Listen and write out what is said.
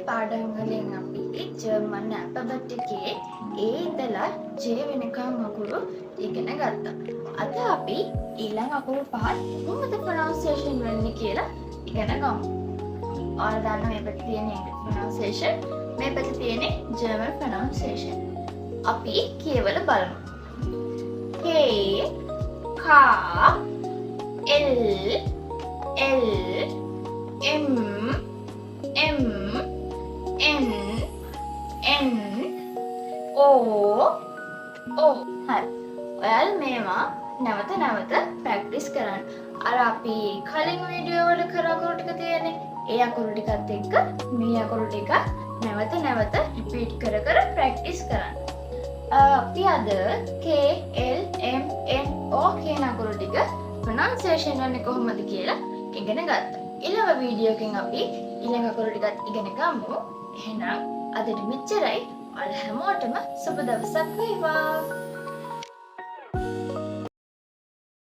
පාඩම් වලින් අපි ජර්මන් ඇල්ෆබෙට් එකේ A ඉඳලා J වෙනකම් අකුරු ඉගෙන ගත්තා. අද අපි ඊළඟ අකුරු පහත් කොහොමද ප්‍රොනවුන්සියේෂන් වෙන්නේ කියලා ඉගෙන ගමු. ඔයාලා දන්නවා මේ පැත්තේ තියෙන ඉංග්‍රීසි ප්‍රොනවුන්සියේෂන්, මේ පැත්තේ තියෙන ජර්මන් ප්‍රොනවුන්සියේෂන්. අපි කියවල බලමු. K K L L M M N N O O. හරි. ඔයාලා මේවා නැවත ප්‍රැක්ටිස් කරන්න. අර අපි කලින් වීඩියෝ වල කර අකුරු ටික තියෙන්නේ. ඒ අකුරු ටිකත් එක්ක මේ අකුරු ටික නැවත රිපීට් කර ප්‍රැක්ටිස් කරන්න. අපි අද K L M N O කියන අකුරු ටික ප්‍රොනවුන්සියේෂන් වෙන්නේ කොහොමද කියලා ඉගෙන ගත්තා. ඊළඟ වීඩියෝ එකෙන් අපි ඊළඟ අකුරු ටිකත් ඉගෙන ගමු. එහෙනම් අදට මෙච්චරයි. ඔයාලා හැමෝටම සුබ දවසක් වේවා.